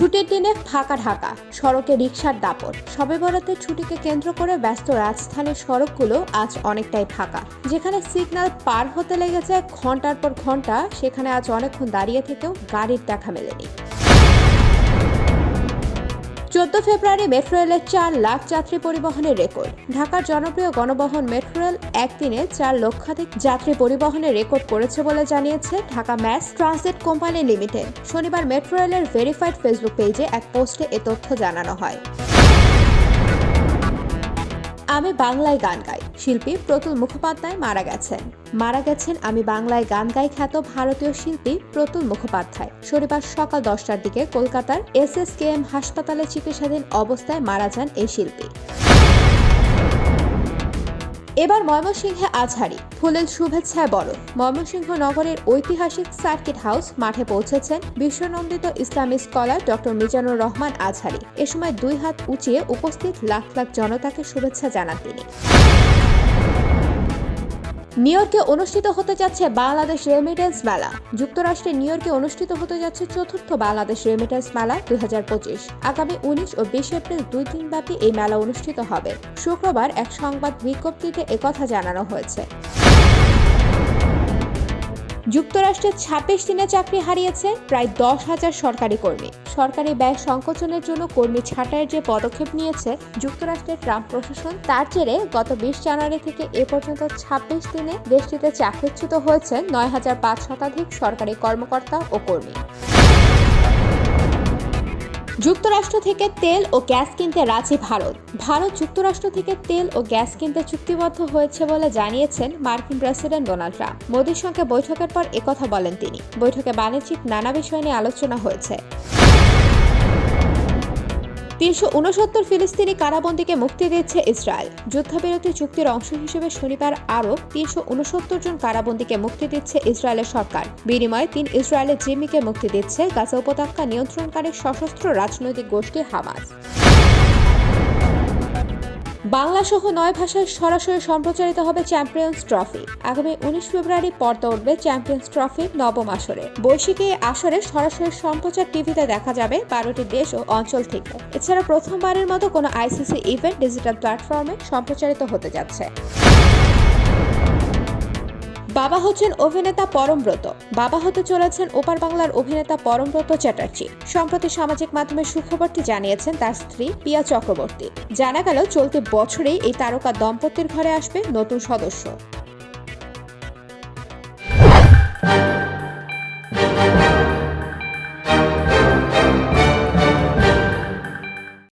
ছুটির দিনে ফাঁকা ঢাকা, সড়কে রিকশার দাপট। শবে বরাতের ছুটিকে কেন্দ্র করে ব্যস্ত রাজধানীর সড়কগুলো আজ অনেকটাই ফাঁকা। যেখানে সিগন্যাল পার হতে লেগেছে ঘন্টার পর ঘন্টা, সেখানে আজ অনেকক্ষণ দাঁড়িয়ে থেকেও গাড়ির দেখা মেলেনি। 14 ফেব্রুয়ারি মেট্রো রেলের 4 লাখ যাত্রী পরিবহনের রেকর্ড। ঢাকার জনপ্রিয় গণবহন মেট্রো রেল একদিনে 4 লক্ষাধিক যাত্রী পরিবহনের রেকর্ড করেছে বলে জানিয়েছে Dhaka mass transit company limited. শনিবার মেট্রো রেলের ভেরিফাইড ফেসবুক পেজে এক পোস্টে এ তথ্য জানানো হয়। আমি বাংলায় গান গাই, শিল্পী প্রতুল মুখোপাধ্যায় মারা গেছেন আমি বাংলায় গান গাই খ্যাত ভারতীয় শিল্পী প্রতুল মুখোপাধ্যায়। শনিবার সকাল 10টার দিকে কলকাতার SSKM হাসপাতালে চিকিৎসাধীন অবস্থায় মারা যান এই শিল্পী। এবার ময়মনসিংহে আজহারি, ফুলেল শুভেচ্ছায় বরণ। ময়মনসিংহ নগরের ঐতিহাসিক সার্কিট হাউস মাঠে পৌঁছেছেন বিশ্বনন্দিত ইসলামী স্কলার ডক্টর মিজানুর রহমান আজহারি। এ সময় 2 হাত উঁচিয়ে উপস্থিত লাখ লাখ জনতাকে শুভেচ্ছা জানান তিনি। নিউ ইয়র্কে অনুষ্ঠিত হতে যাচ্ছে বাংলাদেশ রেমিটেন্স মেলা। যুক্তরাষ্ট্রের নিউ ইয়র্কে অনুষ্ঠিত হতে যাচ্ছে 4র্থ বাংলাদেশ রেমিটেন্স মেলা 2025। আগামী 19 ও 20 এপ্রিল 2 দিনব্যাপী এই মেলা অনুষ্ঠিত হবে। শুক্রবার এক সংবাদ বিজ্ঞপ্তিতে একথা জানানো হয়েছে। যুক্তরাষ্ট্রে 26 দিনে চাকরি হারিয়েছে প্রায় 10,000 সরকারি কর্মী। সরকারি ব্যয় সংকোচনের জন্য কর্মী ছাঁটাইয়ের যে পদক্ষেপ নিয়েছে যুক্তরাষ্ট্রের ট্রাম্প প্রশাসন, তার জেরে গত 20 জানুয়ারি থেকে এ পর্যন্ত 26 দিনে দেশটিতে চাকরিচ্যুত হয়েছে 9,500 শতাধিক সরকারি কর্মকর্তা ও কর্মী। যুক্তরাষ্ট্র থেকে তেল ও গ্যাস কিনতে রাজি ভারত যুক্তরাষ্ট্র থেকে তেল ও গ্যাস কিনতে চুক্তিবদ্ধ হয়েছে বলে জানিয়েছেন মার্কিন প্রেসিডেন্ট ডোনাল্ড ট্রাম্প। মোদির সঙ্গে বৈঠকের পর একথা বলেন তিনি। বৈঠকে বাণিজ্যিক নানা বিষয় নিয়ে আলোচনা হয়েছে। 369 ফিলিস্তিনি কারাবন্দীকে মুক্তি দিচ্ছে ইসরায়েল। যুদ্ধবিরতি চুক্তির অংশ হিসেবে শনিবার আরও 369 জন কারাবন্দীকে মুক্তি দিচ্ছে ইসরায়েলের সরকার। বিনিময়ে 3 ইসরায়েলের জিম্মিকে মুক্তি দিচ্ছে গাজা উপত্যকা নিয়ন্ত্রণকারী সশস্ত্র রাজনৈতিক গোষ্ঠী হামাস। বাংলা সহ 9 ভাষায় সরাসরি সম্প্রচারিত হবে চ্যাম্পিয়ন্স ট্রফি। আগামী 19 ফেব্রুয়ারি পর্দা উঠবে চ্যাম্পিয়ন্স ট্রফির নবম আসরে। বৈশ্বিক এই আসরে সরাসরি সম্প্রচার টিভিতে দেখা যাবে 12টি দেশ ও অঞ্চল থেকে। এছাড়া প্রথমবারের মতো কোনো ICC ইভেন্ট ডিজিটাল প্ল্যাটফর্মে সম্প্রচারিত হতে যাচ্ছে। বাবা হচ্ছেন অভিনেতা পরমব্রত। বাবা হতে চলেছেন ওপার বাংলার অভিনেতা পরমব্রত চ্যাটার্জি। সম্প্রতি সামাজিক মাধ্যমে সুখবরটি জানিয়েছেন তার স্ত্রী পিয়া চক্রবর্তী। জানা গেল চলতি বছরেই এই তারকা দম্পতির ঘরে আসবে নতুন সদস্য।